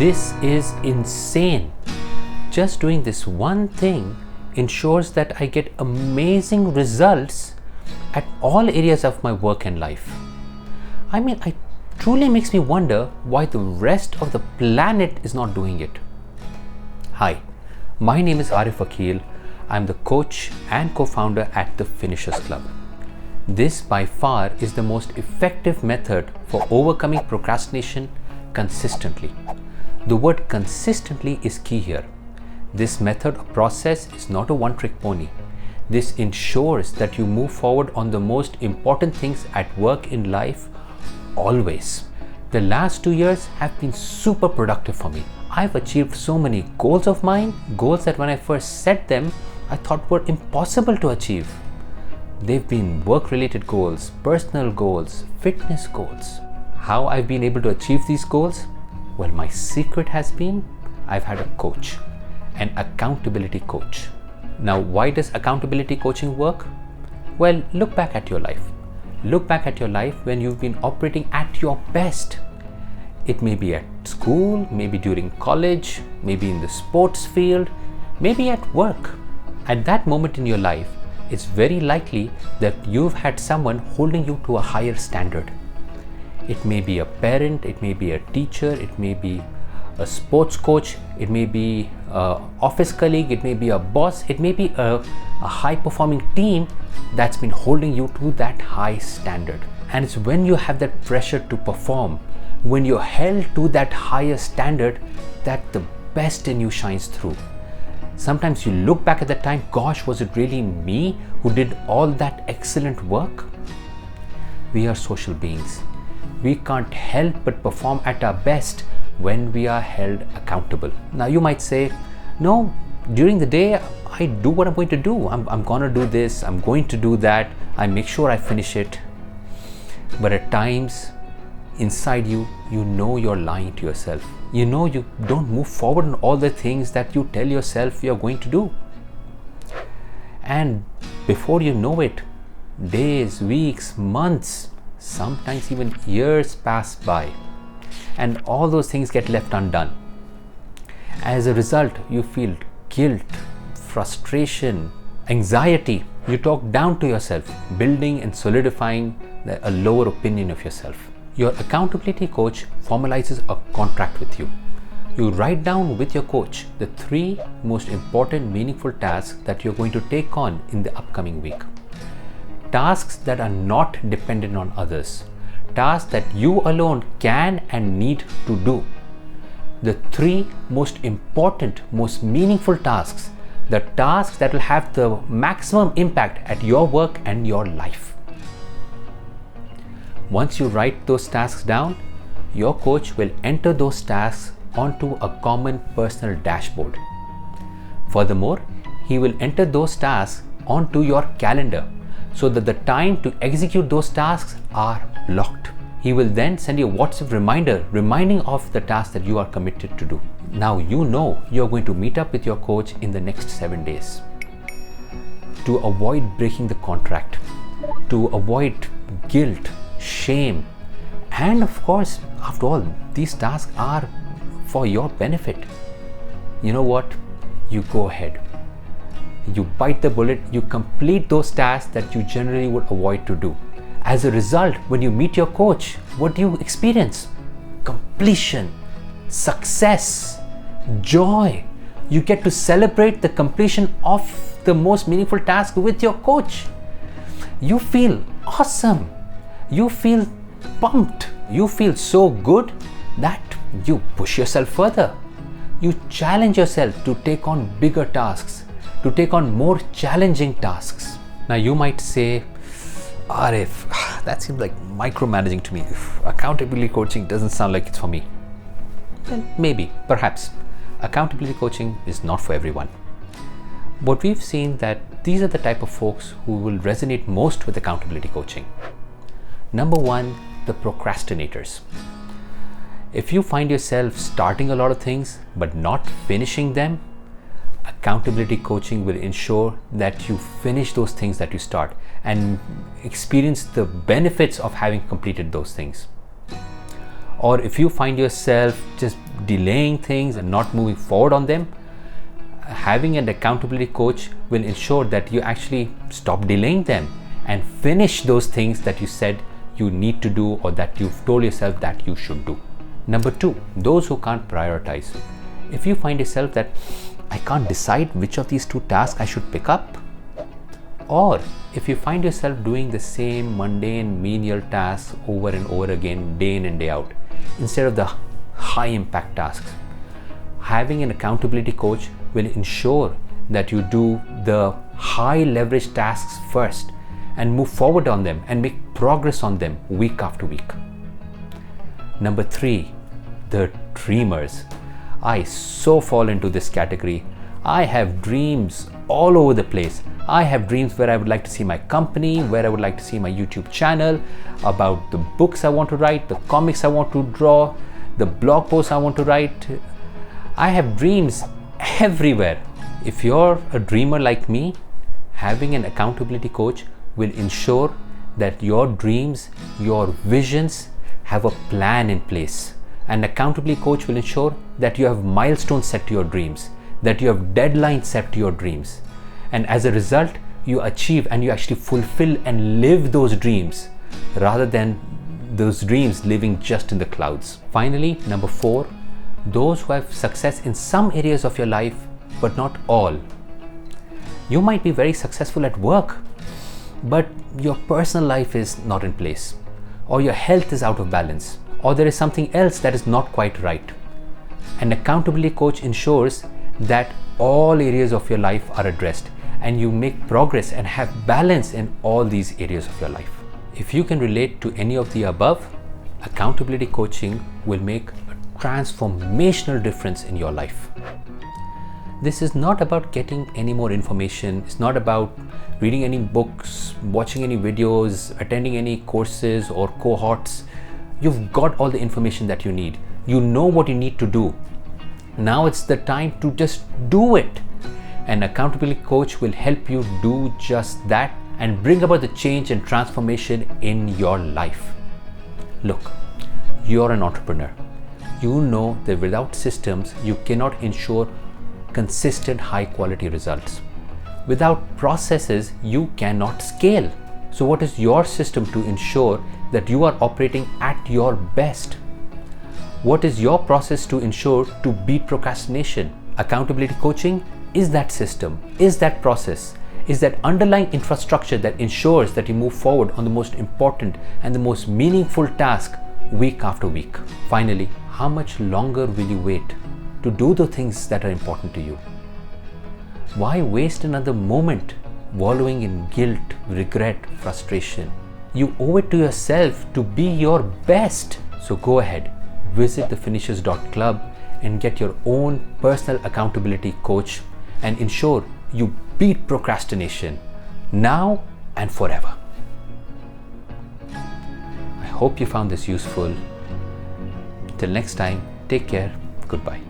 This is insane. Just doing this one thing ensures that I get amazing results at all areas of my work and life. I mean, it truly makes me wonder why the rest of the planet is not doing it. Hi, my name is Arif Akil. I'm the coach and co-founder at the Finishers Club. This by far is the most effective method for overcoming procrastination consistently. The word consistently is key here. This method or process is not a one-trick pony. This ensures that you move forward on the most important things at work in life always. The last 2 years have been super productive for me. I've achieved so many goals of mine, goals that when I first set them, I thought were impossible to achieve. They've been work-related goals, personal goals, fitness goals. How I've been able to achieve these goals? Well, my secret has been I've had a coach, an accountability coach. Now, why does accountability coaching work? Well, look back at your life. Look back at your life when you've been operating at your best. It may be at school, maybe during college, maybe in the sports field, maybe at work. At that moment in your life, it's very likely that you've had someone holding you to a higher standard. It may be a parent, it may be a teacher, it may be a sports coach, it may be an office colleague, it may be a boss, it may be a high-performing team that's been holding you to that high standard. And it's when you have that pressure to perform, when you're held to that higher standard, that the best in you shines through. Sometimes you look back at the time, gosh, was it really me who did all that excellent work? We are social beings. We can't help but perform at our best when we are held accountable. Now you might say, no, during the day, I do what I'm going to do. I'm going to do this, I'm going to do that. I make sure I finish it. But at times, inside you, you know you're lying to yourself. You know you don't move forward on all the things that you tell yourself you're going to do. And before you know it, days, weeks, months, sometimes even years pass by, and all those things get left undone. As a result, you feel guilt, frustration, anxiety. You talk down to yourself, building and solidifying a lower opinion of yourself. Your accountability coach formalizes a contract with you. You write down with your coach the 3 most important, meaningful tasks that you're going to take on in the upcoming week. Tasks that are not dependent on others. Tasks that you alone can and need to do. The 3 most important, most meaningful tasks. The tasks that will have the maximum impact at your work and your life. Once you write those tasks down, your coach will enter those tasks onto a common personal dashboard. Furthermore, he will enter those tasks onto your calendar so that the time to execute those tasks are blocked. He will then send you a WhatsApp reminder reminding of the task that you are committed to do. Now you know you're going to meet up with your coach in the next 7 days. To avoid breaking the contract, to avoid guilt, shame, and of course, after all, these tasks are for your benefit. You know what? You go ahead. You bite the bullet, you complete those tasks that you generally would avoid to do. As a result, when you meet your coach, what do you experience? Completion, success, joy. You get to celebrate the completion of the most meaningful task with your coach. You feel awesome. You feel pumped. You feel so good that you push yourself further. You challenge yourself to take on bigger tasks, to take on more challenging tasks. Now you might say, Arif, that seems like micromanaging to me. Accountability coaching doesn't sound like it's for me. Well, maybe, perhaps. Accountability coaching is not for everyone. But we've seen that these are the type of folks who will resonate most with accountability coaching. Number 1, the procrastinators. If you find yourself starting a lot of things but not finishing them, accountability coaching will ensure that you finish those things that you start and experience the benefits of having completed those things. Or if you find yourself just delaying things and not moving forward on them, having an accountability coach will ensure that you actually stop delaying them and finish those things that you said you need to do or that you've told yourself that you should do. Number 2, those who can't prioritize. If you find yourself that I can't decide which of these 2 tasks I should pick up, or if you find yourself doing the same mundane menial tasks over and over again, day in and day out, instead of the high impact tasks, having an accountability coach will ensure that you do the high leverage tasks first and move forward on them and make progress on them week after week. Number 3, the dreamers. I so fall into this category. I have dreams all over the place. I have dreams where I would like to see my company, where I would like to see my YouTube channel, about the books I want to write, the comics I want to draw, the blog posts I want to write. I have dreams everywhere. If you're a dreamer like me, having an accountability coach will ensure that your dreams, your visions have a plan in place. An accountability coach will ensure that you have milestones set to your dreams, that you have deadlines set to your dreams. And as a result, you achieve and you actually fulfill and live those dreams rather than those dreams living just in the clouds. Finally, number 4, those who have success in some areas of your life, but not all. You might be very successful at work, but your personal life is not in place, or your health is out of balance, or there is something else that is not quite right. An accountability coach ensures that all areas of your life are addressed and you make progress and have balance in all these areas of your life. If you can relate to any of the above, accountability coaching will make a transformational difference in your life. This is not about getting any more information. It's not about reading any books, watching any videos, attending any courses or cohorts. You've got all the information that you need. You know what you need to do. Now it's the time to just do it. An accountability coach will help you do just that and bring about the change and transformation in your life. Look, you're an entrepreneur. You know that without systems, you cannot ensure consistent high quality results. Without processes, you cannot scale. So what is your system to ensure that you are operating at your best? What is your process to ensure to beat procrastination? Accountability coaching is that system, is that process, is that underlying infrastructure that ensures that you move forward on the most important and the most meaningful task week after week. Finally, how much longer will you wait to do the things that are important to you? Why waste another moment wallowing in guilt, regret, frustration? You owe it to yourself to be your best. So go ahead, visit thefinishers.club and get your own personal accountability coach and ensure you beat procrastination now and forever. I hope you found this useful. Till next time, take care. Goodbye.